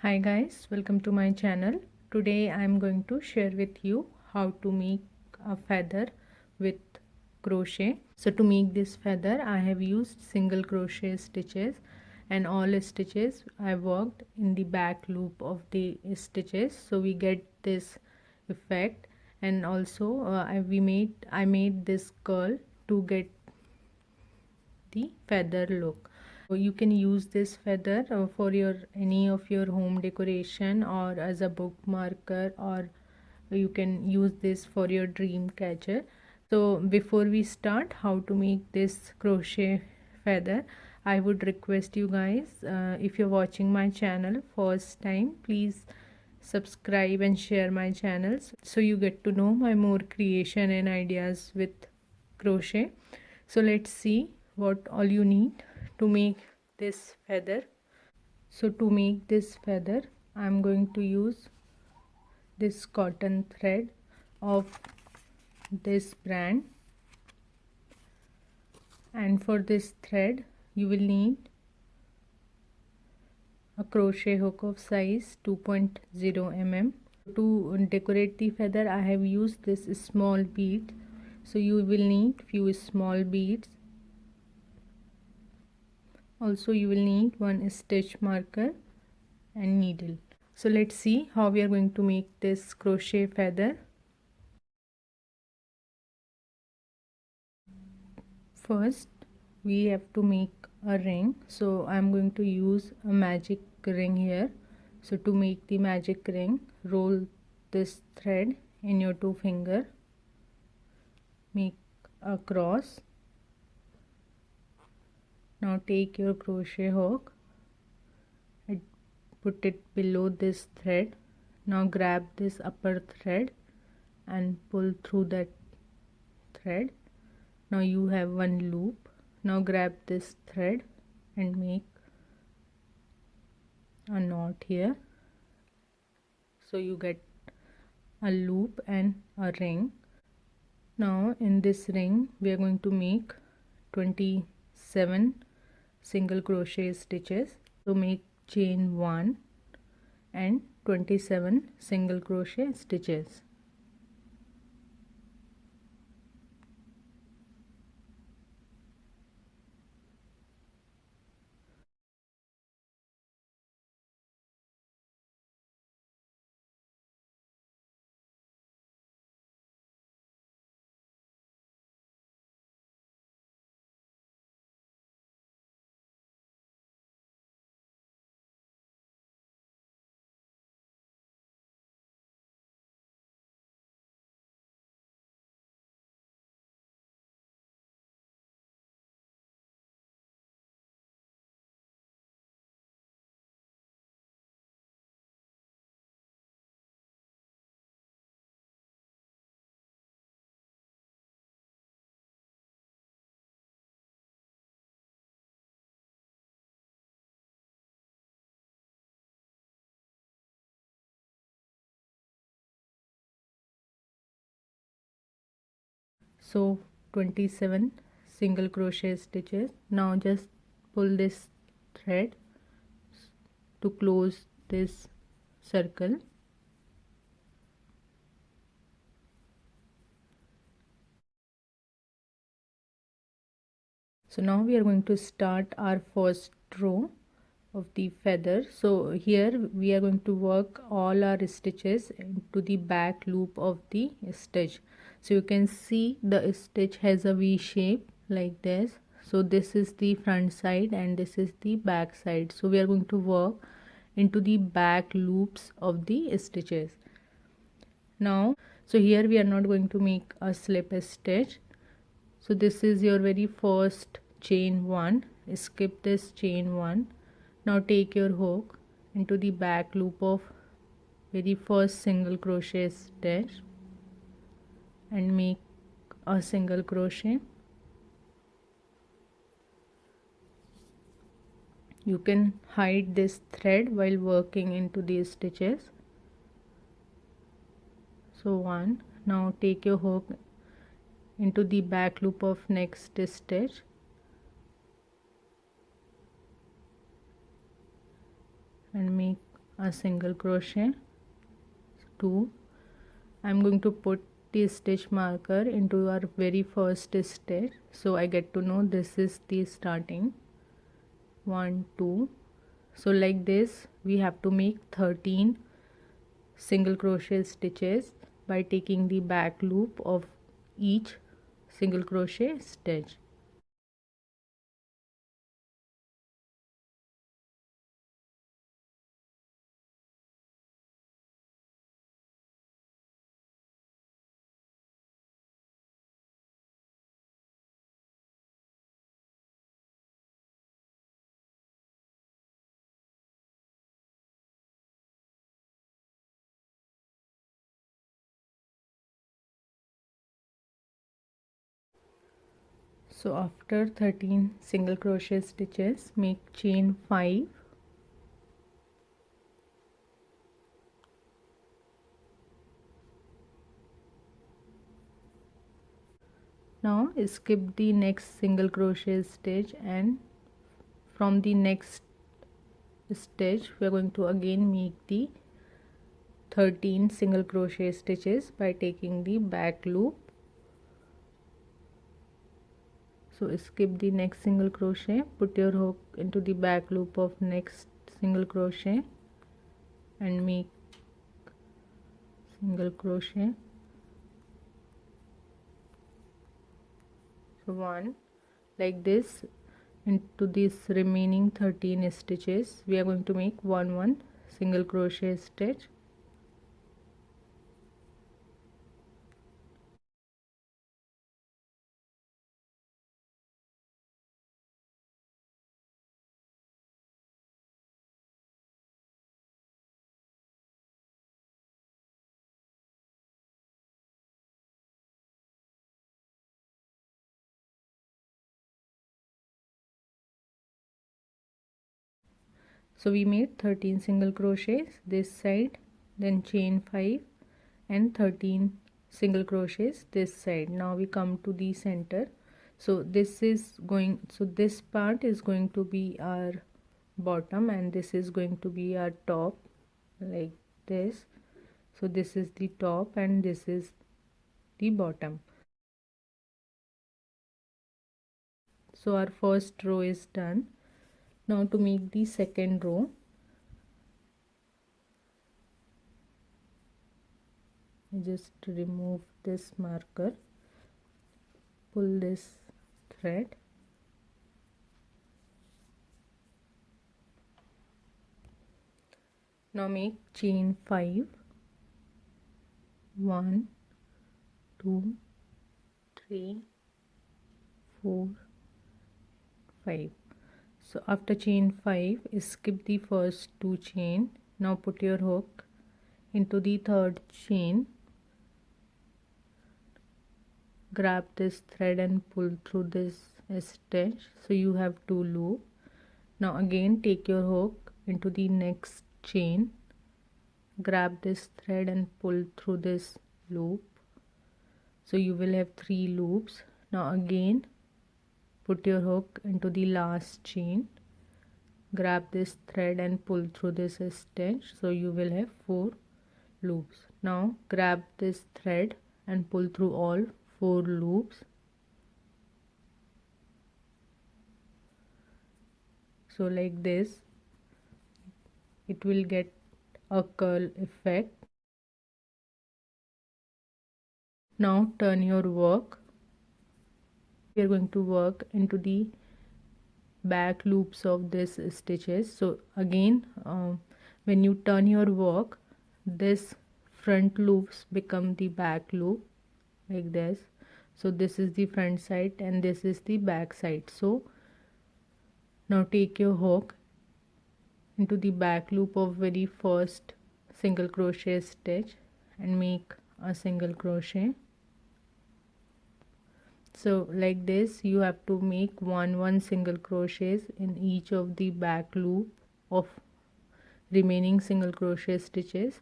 Hi guys, welcome to my channel. Today I am going to share with you how to make a feather with crochet. So to make this feather I have used single crochet stitches, and all stitches I worked in the back loop of the stitches, so we get this effect. And also I made this curl to get the feather look. So you can use this feather for your any of your home decoration or as a bookmarker, or you can use this for your dream catcher. So before we start how to make this crochet feather, I would request you guys, if you're watching my channel first time, please subscribe and share my channels so you get to know my more creation and ideas with crochet. So let's see what all you need to make this feather. So to make this feather I'm going to use this cotton thread of this brand, and for this thread you will need a crochet hook of size 2.0 mm. To decorate the feather I have used this small bead, so you will need few small beads. Also you will need one stitch marker and needle. So let's see how we are going to make this crochet feather. First we have to make a ring, so I'm going to use a magic ring here. So to make the magic ring, roll this thread in your two finger, make a cross. Now take your crochet hook and put it below this thread. Now grab this upper thread and pull through that thread. Now you have one loop. Now grab this thread and make a knot here, so you get a loop and a ring. Now in this ring we are going to make 27 single crochet stitches. So make chain 1 and 27 single crochet stitches. So 27 single crochet stitches. Now just pull this thread to close this circle. So now we are going to start our first row of the feather. So here we are going to work all our stitches into the back loop of the stitch. So you can see the stitch has a V shape like this. So this is the front side and this is the back side. So we are going to work into the back loops of the stitches. Now so here we are not going to make a slip stitch. So this is your very first chain 1. Skip this chain 1. Now take your hook into the back loop of very first single crochet stitch and make a single crochet. You can hide this thread while working into these stitches. So 1. Now take your hook into the back loop of next stitch and make a single crochet, 2. I'm going to put the stitch marker into our very first stitch, so I get to know this is the starting. 1 2. So like this we have to make 13 single crochet stitches by taking the back loop of each single crochet stitch. So after 13 single crochet stitches, make chain 5. Now skip the next single crochet stitch, and from the next stitch we are going to again make the 13 single crochet stitches by taking the back loop. So skip the next single crochet, put your hook into the back loop of next single crochet and make single crochet. So 1, like this. Into this remaining 13 stitches we are going to make 1 single crochet stitch. So we made 13 single crochets this side, then chain 5 and 13 single crochets this side. Now we come to the center. So this part is going to be our bottom and this is going to be our top, like this. So this is the top and this is the bottom. So our first row is done. Now to make the second row, just remove this marker, pull this thread, now make chain 5, 1 2 3 4 5. So after chain 5 skip the first 2 chain. Now put your hook into the third chain, grab this thread and pull through this stitch, so you have 2 loops. Now again take your hook into the next chain, grab this thread and pull through this loop, so you will have 3 loops. Now again put your hook into the last chain, grab this thread and pull through this stitch, so you will have 4 loops. Now grab this thread and pull through all 4 loops. So like this it will get a curl effect. Now turn your work. We are going to work into the back loops of this stitches. So again when you turn your work, this front loops become the back loop, like this. So this is the front side and this is the back side. So now take your hook into the back loop of very first single crochet stitch and make a single crochet. So like this you have to make 1 single crochets in each of the back loop of remaining single crochet stitches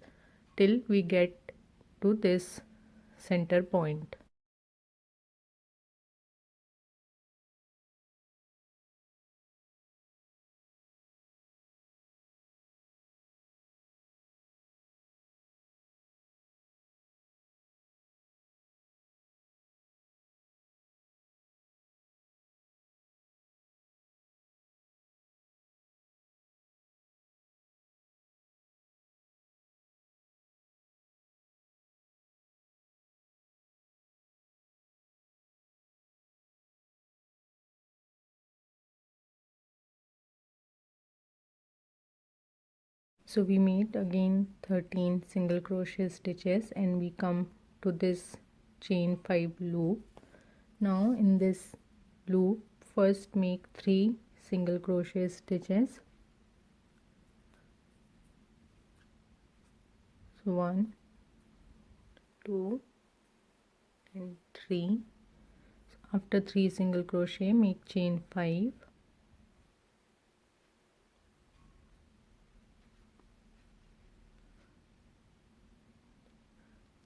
till we get to this center point. So we made again 13 single crochet stitches and we come to this chain 5 loop. Now in this loop first make 3 single crochet stitches. So 1, 2 and 3. So after 3 single crochet make chain 5,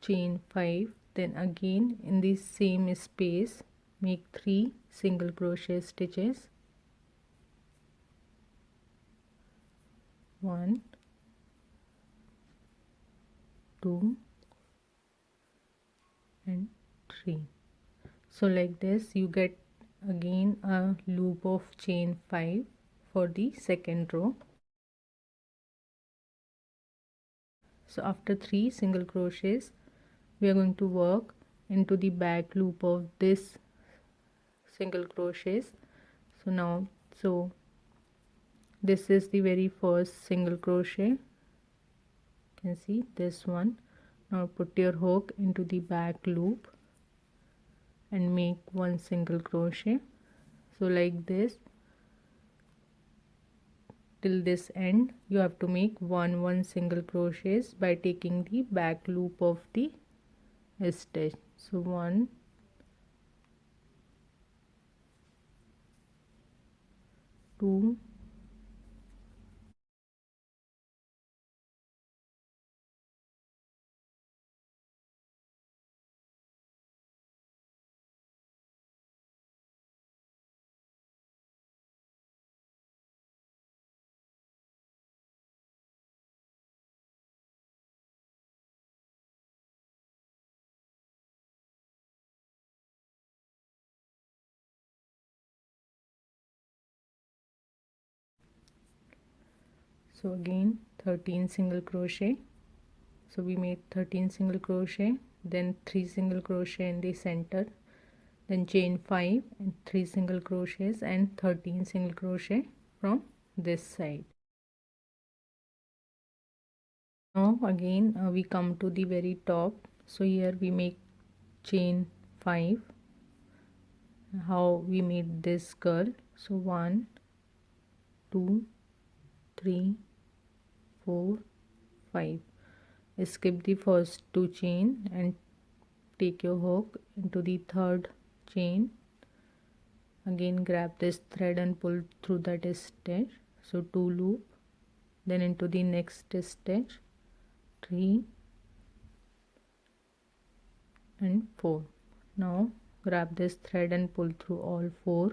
chain 5, then again in this same space make 3 single crochet stitches. 1, 2 and 3. So like this you get again a loop of chain 5 for the second row. So after 3 single crochets we are going to work into the back loop of this single crochets. So now this is the very first single crochet, you can see this one. Now put your hook into the back loop and make 1 single crochet. So like this till this end you have to make 1 single crochets by taking the back loop of the stitch. So 1, 2, 'So again 13 single crochet. So we made 13 single crochet, then 3 single crochet in the center, then chain 5 and 3 single crochets and 13 single crochet from this side. Now again we come to the very top. So here we make chain 5. How we made this curl? So 1, 2, 3, 4, 5. Skip the first 2 chain and take your hook into the third chain. Again grab this thread and pull through that stitch. So 2 loop, then into the next stitch 3 and 4. Now grab this thread and pull through all 4.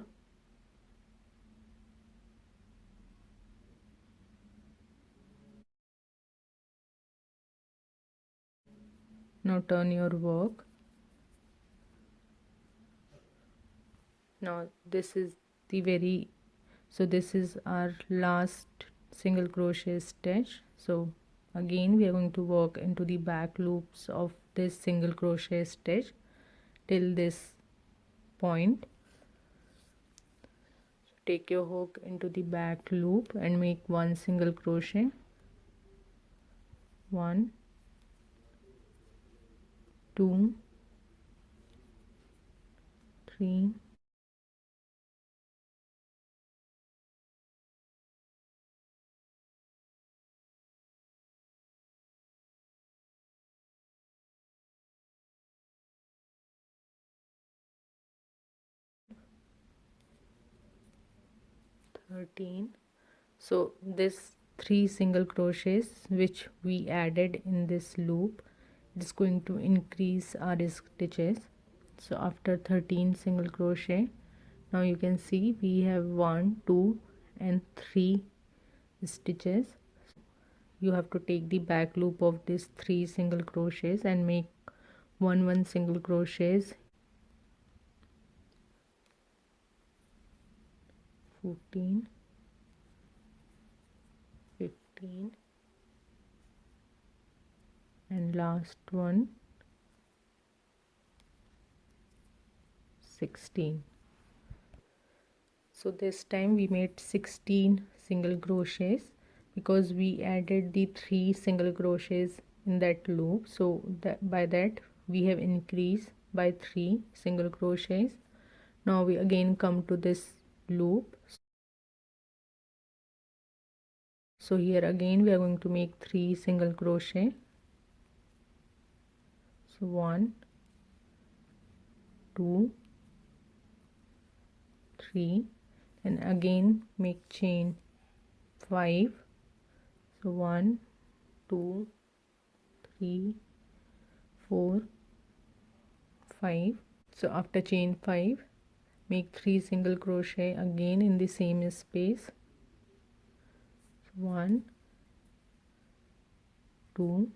Now turn your work. Now this is this is our last single crochet stitch. So again we are going to work into the back loops of this single crochet stitch till this point. Take your hook into the back loop and make 1 single crochet. 1, 2, 3, 13. So this 3 single crochets which we added in this loop, it is going to increase our stitches. So after 13 single crochet, now you can see we have 1, 2 and 3 stitches. You have to take the back loop of these 3 single crochets and make 1 single crochets. 14, 15 and last one 16. So this time we made 16 single crochets. because we added the 3 single crochets in that loop, so by that we have increased by 3 single crochets. Now we again come to this loop, so here again we are going to make 3 single crochet. So 1, 2, 3, and again make chain 5. So 1, 2, 3, 4, 5. So after chain 5, make 3 single crochet again in the same space. 1, 2,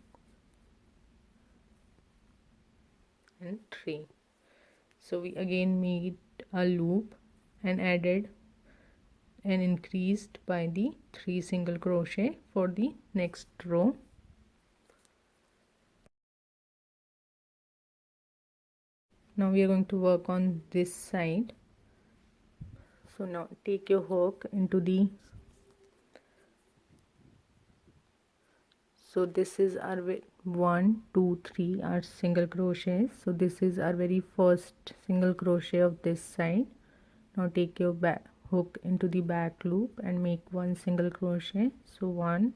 and 3. So we again made a loop and added and increased by the 3 single crochet for the next row. Now we are going to work on this side. So now take your hook into the, so this is our 1, 2, 3 are single crochets. So this is our very first single crochet of this side. Now take your back hook into the back loop and make 1 single crochet. So 1,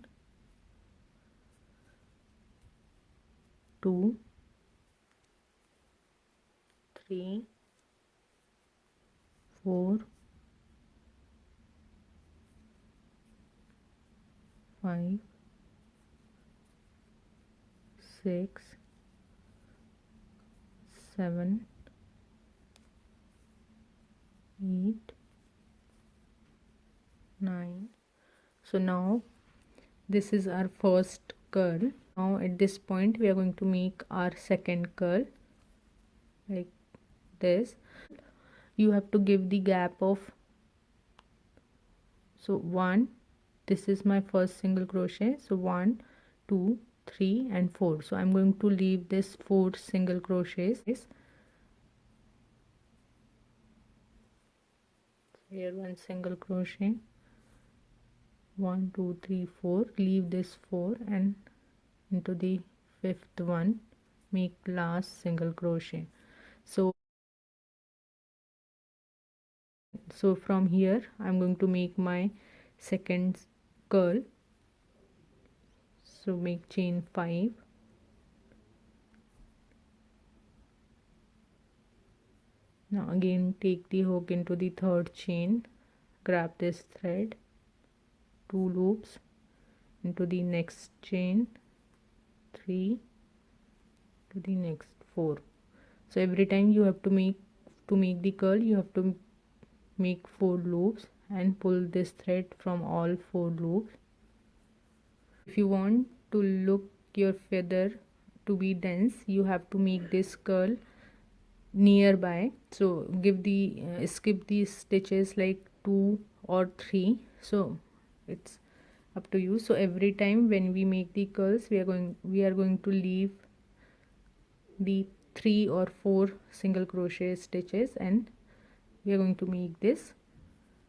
2, 3, 4, 5, 6, 7, 8, 9. So now this is our first curl. Now at this point we are going to make our second curl like this. You have to give the gap of, so 1, this is my first single crochet, so 1, 2, 3 and 4. So I'm going to leave this 4 single crochets. Here 1 single crochet, 1, 2, 3, 4, leave this 4 and into the 5th one make last single crochet. So from here I'm going to make my second curl. So make chain 5, now again take the hook into the third chain, grab this thread, 2 loops into the next chain, 3 to the next 4. So every time you have to make the curl, you have to make 4 loops and pull this thread from all 4 loops. If you want to look your feather to be dense, you have to make this curl nearby. So give the skip these stitches like 2 or 3. So it's up to you. So every time when we make the curls, we are going to leave the 3 or 4 single crochet stitches and we are going to make this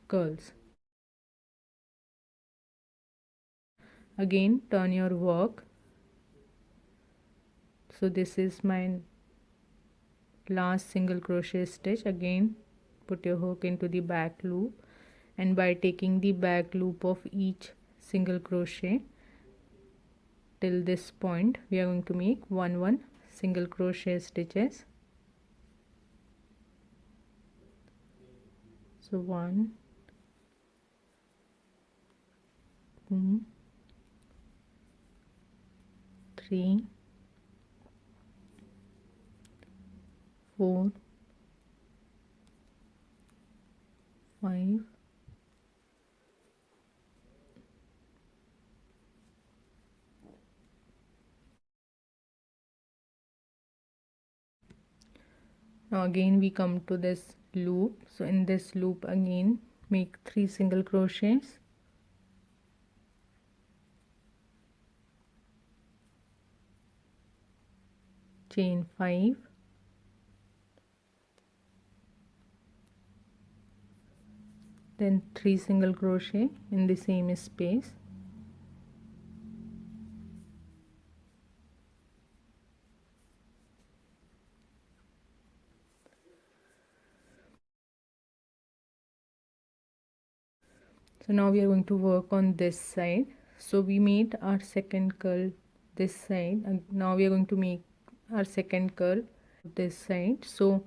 curls. Again turn your work. So this is my last single crochet stitch. Again put your hook into the back loop and by taking the back loop of each single crochet till this point we are going to make 1 single crochet stitches. So 1, 2, 3, 4, 5, 6. Now again we come to this loop. So in this loop again make 3 single crochets, chain 5, then 3 single crochet in the same space, So now we are going to work on this side. So we made our second curl this side, and now we are going to make our second curl this side. So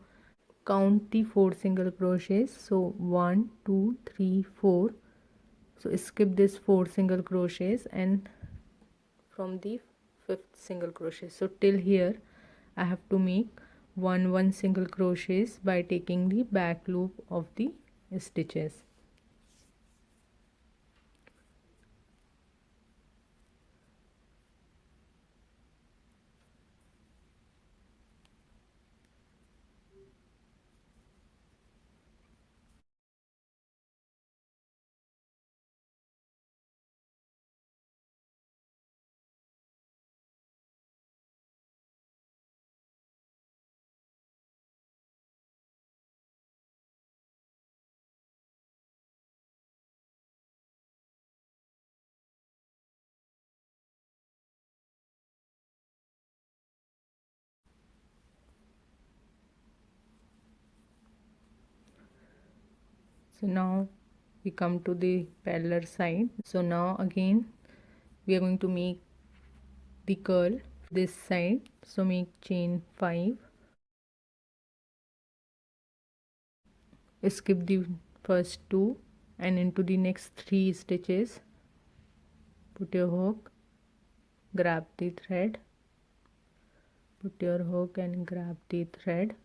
count the 4 single crochets. So 1 2 3 4. So skip this 4 single crochets and from the 5th single crochet. So till here I have to make 1 single crochets by taking the back loop of the stitches. So now we come to the parallel side. So now again we are going to make the curl this side. So make chain 5, skip the first 2 and into the next 3 stitches put your hook, grab the thread, put your hook and grab the thread.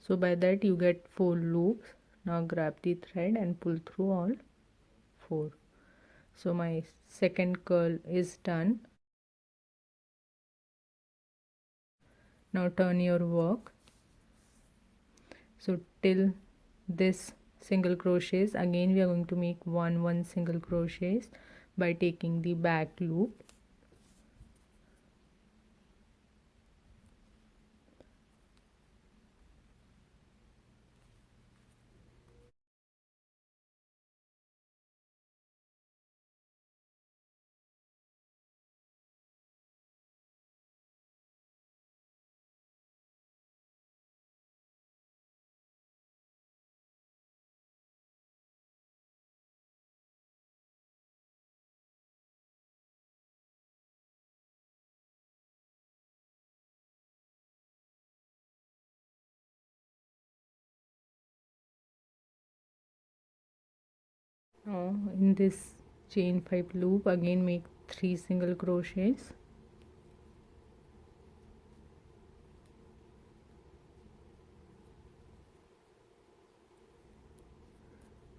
So by that you get 4 loops. Now grab the thread and pull through all 4. So my second curl is done. Now turn your work. So till this single crochets, again we are going to make 1 single crochets by taking the back loop. Now in this chain 5 loop again make 3 single crochets.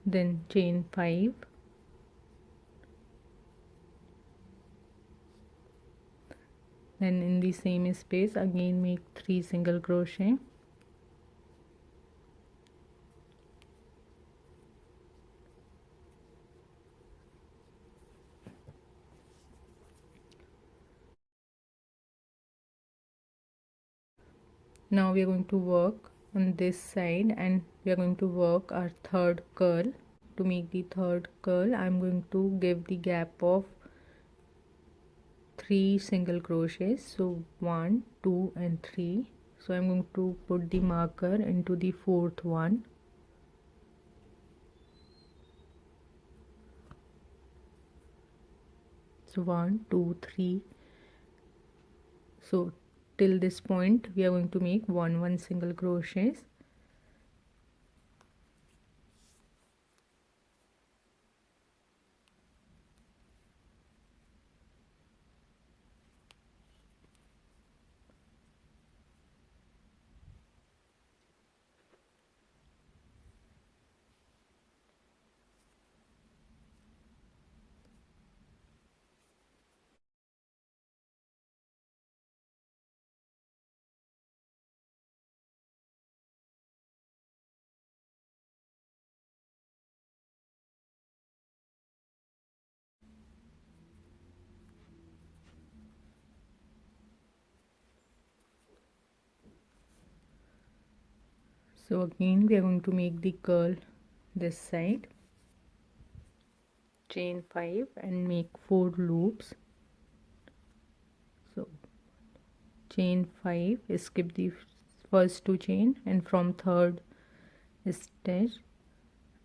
Then chain 5, then in the same space again make 3 single crochet. Now we are going to work on this side and we are going to work our third curl. To make the third curl I am going to give the gap of 3 single crochets. So 1 2 and 3. So I'm going to put the marker into the 4th one. So 1 2 3. So till this point we are going to make 1 single crochets. So again we are going to make the curl this side, chain 5 and make 4 loops. So chain 5, skip the first 2 chain and from third stitch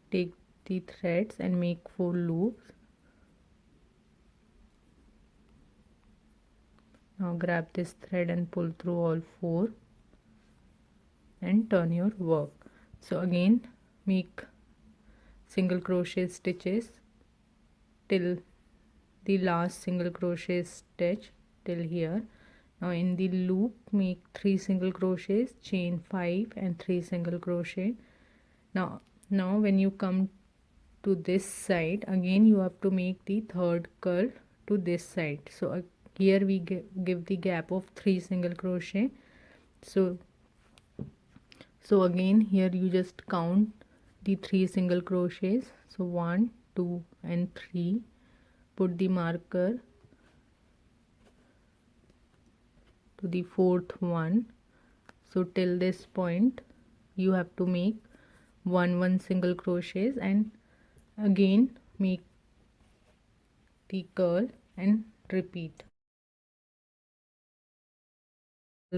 take the threads and make 4 loops. Now grab this thread and pull through all 4 and turn your work. So again make single crochet stitches till the last single crochet stitch till here. Now in the loop make 3 single crochets, chain 5 and 3 single crochet. Now when you come to this side, again you have to make the third curl to this side. So here we give the gap of 3 single crochet. So again here you just count the 3 single crochets. So 1, 2 and 3. Put the marker to the 4th one. So till this point you have to make 1 single crochets and again make the curl and repeat.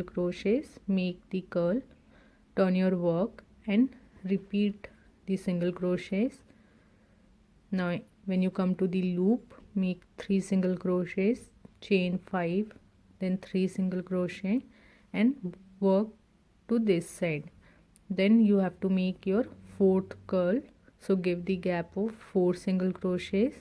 Crochets, make the curl, turn your work and repeat the single crochets. Now when you come to the loop, make 3 single crochets, chain 5, then 3 single crochet and work to this side. Then you have to make your 4th curl. So give the gap of 4 single crochets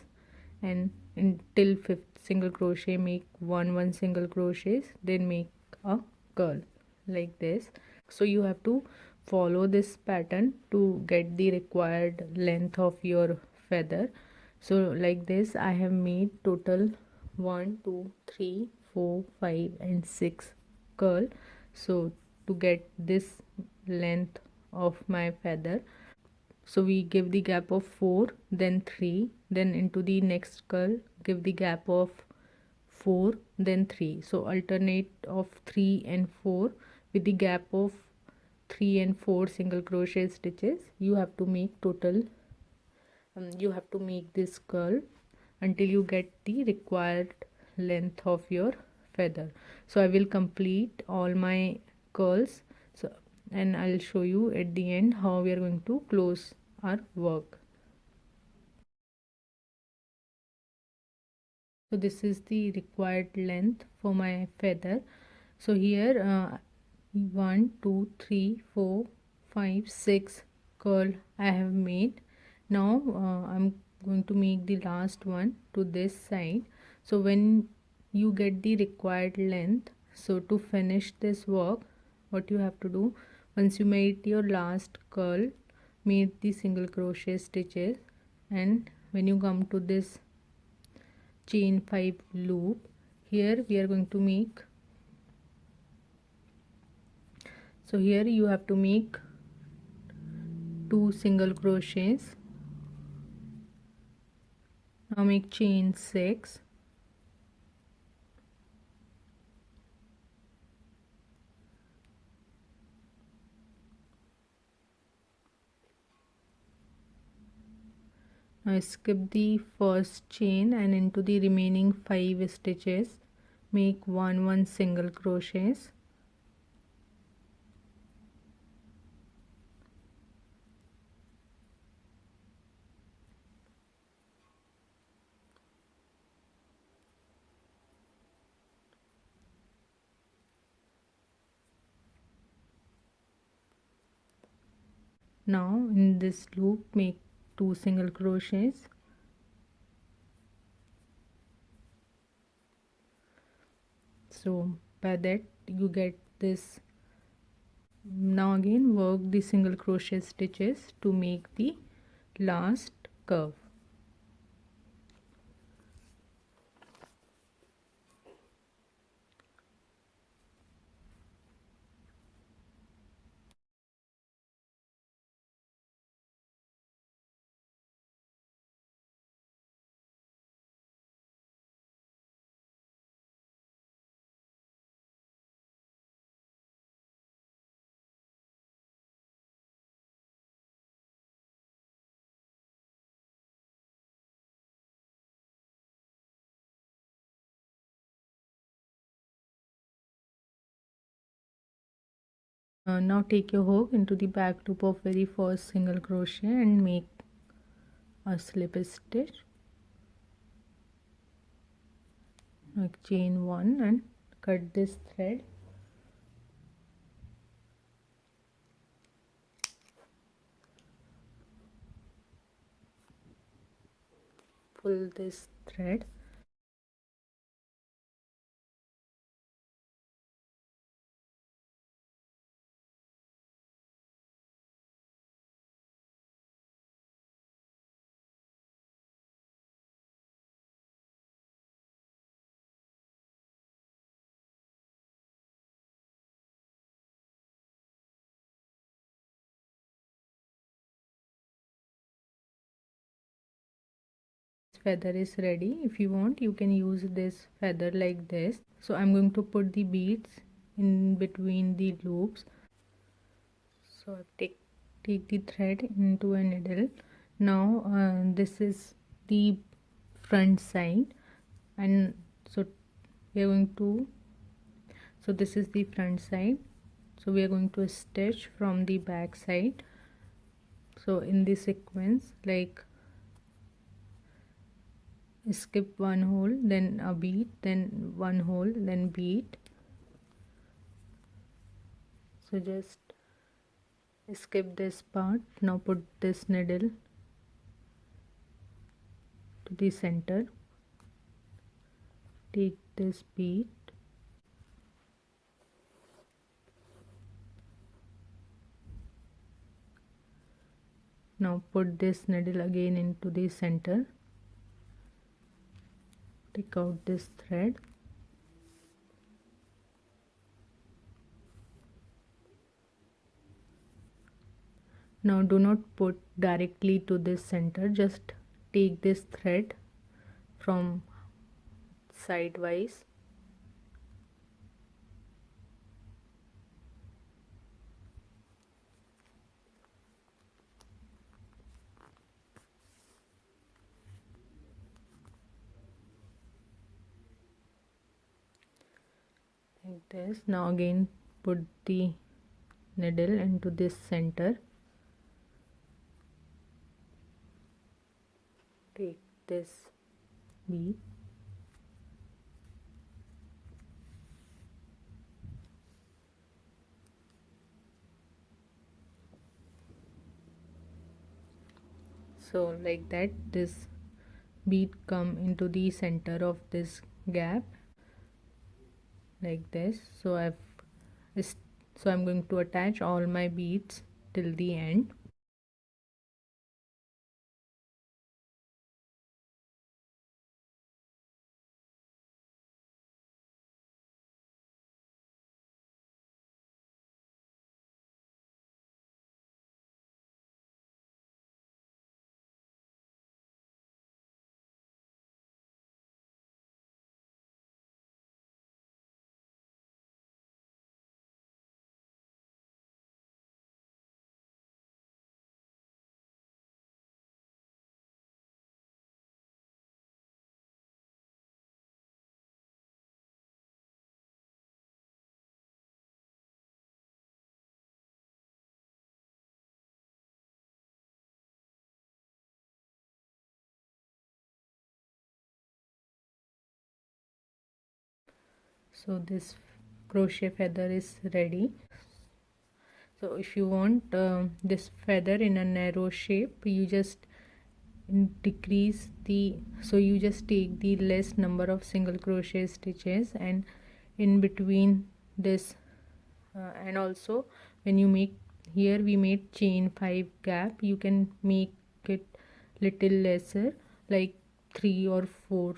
and until 5th single crochet make 1 single crochets, then make a curl like this. So you have to follow this pattern to get the required length of your feather. So like this I have made total 1 2 3 4 5 and 6 curl. So to get this length of my feather, so we give the gap of 4, then 3, then into the next curl give the gap of 4, then 3. So alternate of 3 and 4 with the gap of 3 and 4 single crochet stitches. You have to make total you have to make this curl until you get the required length of your feather. So I will complete all my curls, so and I'll show you at the end how we are going to close our work. So this is the required length for my feather. So here 1 2 3 4 5 6 curl I have made. Now I'm going to make the last one to this side. So when you get the required length, so to finish this work, what you have to do, once you made your last curl, make the single crochet stitches, and when you come to this chain 5 loop, here we are going to make, so here you have to make 2 single crochets. Now make chain 6, now skip the first chain and into the remaining 5 stitches make 1 single crochets. Now in this loop make 2 single crochets. So by that you get this. Now again work the single crochet stitches to make the last curve. Now take your hook into the back loop of very first single crochet and make a slip stitch, like chain 1 and cut this thread. Pull this thread. Feather is ready. If you want, you can use this feather like this. So I'm going to put the beads in between the loops. So I take the thread into a needle. Now this is the front side, and so we are going to, so this is the front side, so we are going to stitch from the back side. So in this sequence, like skip one hole, then a bead, then one hole, then bead. So just skip this part. Now put this needle to the center, take this bead, now put this needle again into the center, take out this thread, now do not put directly to this center, just take this thread from sidewise. Like this. Now again put the needle into this center, take this bead, so like that this bead come into the center of this gap like this. So I'm going to attach all my beads till the end. So this crochet feather is ready. So if you want this feather in a narrow shape, you just decrease the, so you just take the less number of single crochet stitches, and in between this and also when you make, here we made chain 5 gap, you can make it little lesser, like 3 or 4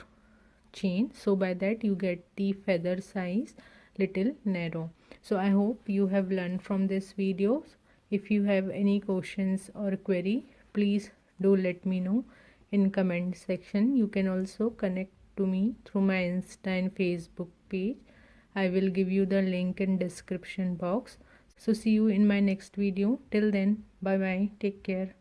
chain, so by that you get the feather size little narrow. So I hope you have learned from this video. If you have any questions or query, please do let me know in comment section. You can also connect to me through my Insta and Facebook page. I will give you the link in description box. So see you in my next video. Till then, bye bye, take care.